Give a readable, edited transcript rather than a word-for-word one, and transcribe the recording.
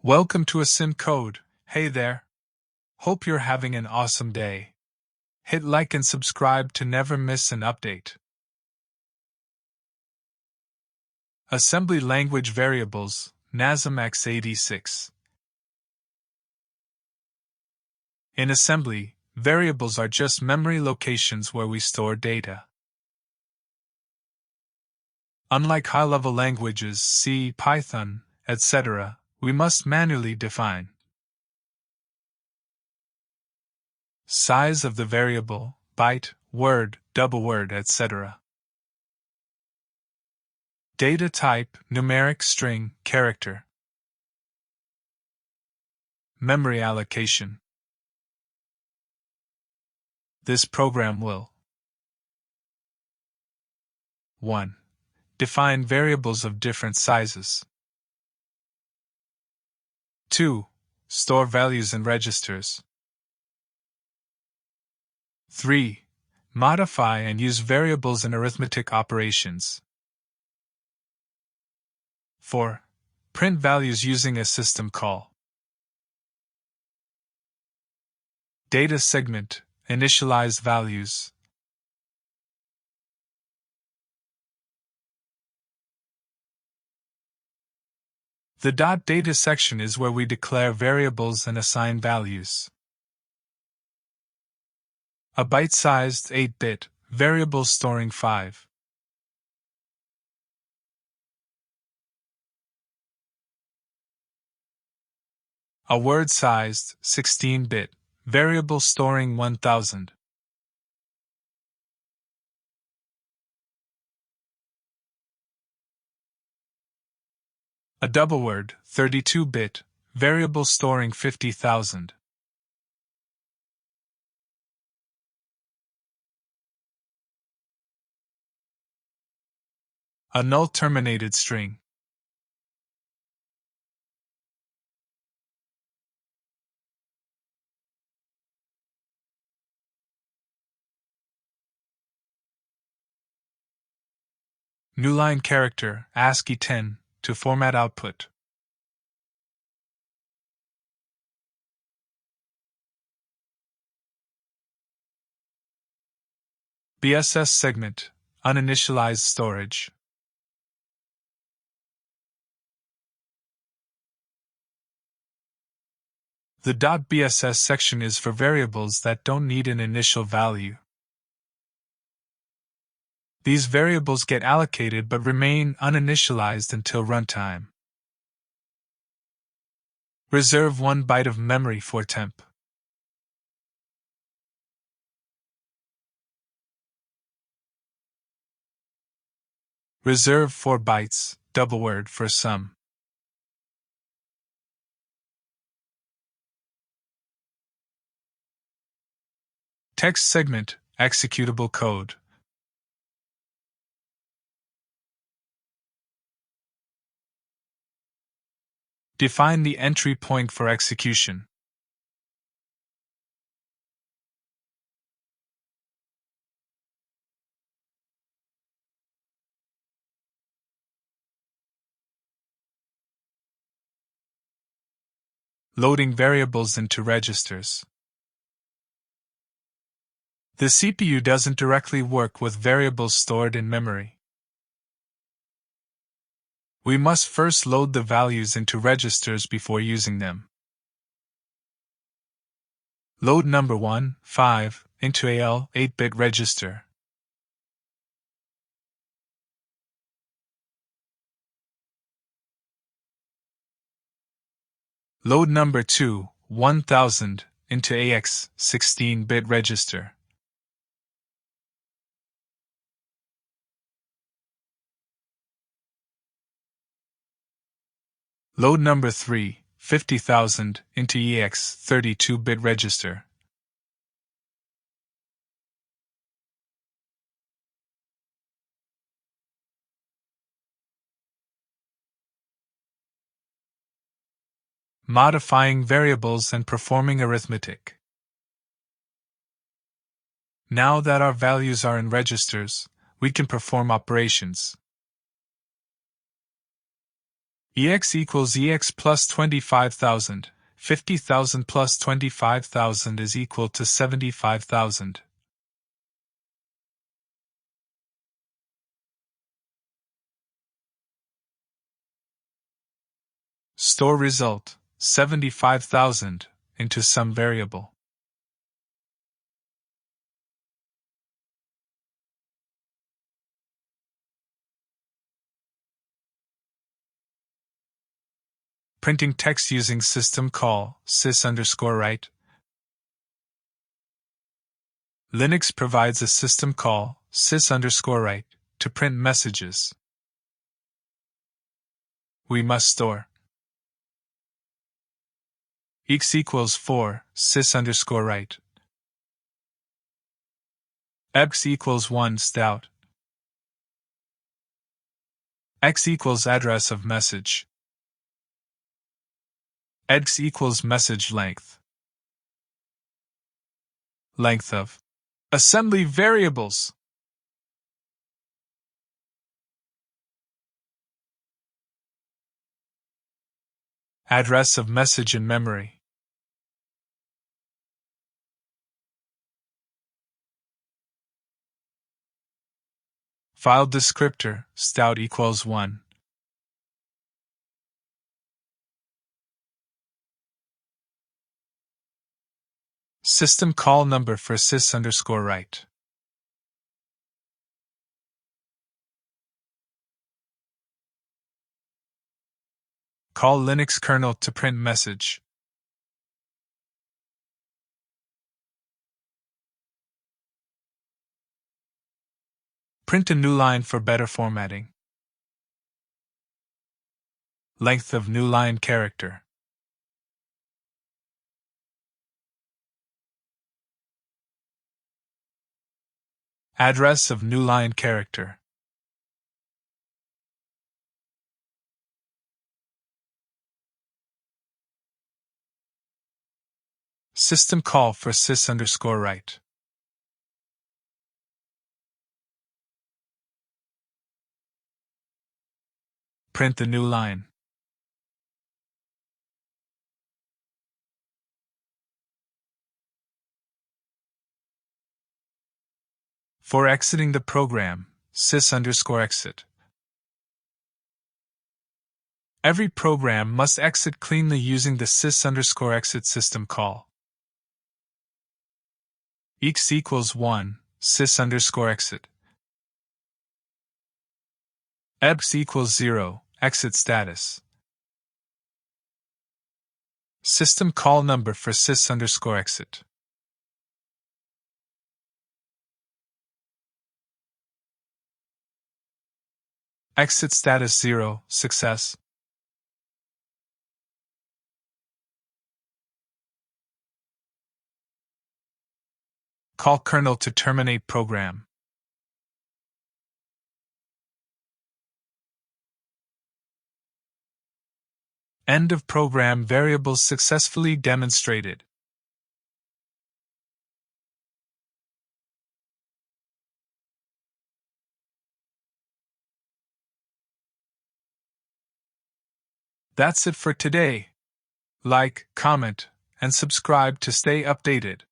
Welcome to Async Code. Hey there. Hope you're having an awesome day. Hit like and subscribe to never miss an update. Assembly Language Variables, NASM x86. In assembly, variables are just memory locations where we store data. Unlike high-level languages, C, Python, etc., we must manually define size of the variable, byte, word, double word, etc. Data type, numeric, string, character. Memory allocation. This program will 1. Define variables of different sizes. 2. Store values in registers. 3. Modify and use variables in arithmetic operations. 4. Print values using a system call. Data segment, initialize values. The .data section is where we declare variables and assign values. A byte-sized 8-bit variable storing 5. A word-sized 16-bit variable storing 1000. A double word 32-bit variable storing 50,000. A null terminated string. New line character ASCII 10 to format output. BSS segment uninitialized storage. The .bss section is for variables that don't need an initial value. These variables get allocated but remain uninitialized until runtime. Reserve 1 byte of memory for temp. Reserve 4 bytes, double word, for sum. Text segment, executable code. Define the entry point for execution. Loading variables into registers. The CPU doesn't directly work with variables stored in memory. We must first load the values into registers before using them. Load number 1, 5, into AL 8-bit register. Load number 2, 1000, into AX 16-bit register. Load number 3, 50,000, into EX 32-bit register. Modifying variables and performing arithmetic. Now that our values are in registers, we can perform operations. EX equals EX plus 25,000. 50,000 plus 25,000 is equal to 75,000. Store result, 75,000, into some variable. Printing text using system call, sys_write. Linux provides a system call, sys_write, to print messages. We must store x equals 4, sys_write. X equals 1 stout. X equals address of message. X equals message length. Length of assembly variables. Address of message in memory. File descriptor, stout equals 1. System call number for sys_write. Call Linux kernel to print message. Print a new line for better formatting. Length of new line character. Address of new line character. System call for sys_write. Print the new line. For exiting the program, sys_exit. Every program must exit cleanly using the sys_exit system call. X equals 1, sys_exit. X equals 0, exit status. System call number for sys_exit. Exit status 0, success. Call kernel to terminate program. End of program variables successfully demonstrated. That's it for today. Like, comment, and subscribe to stay updated.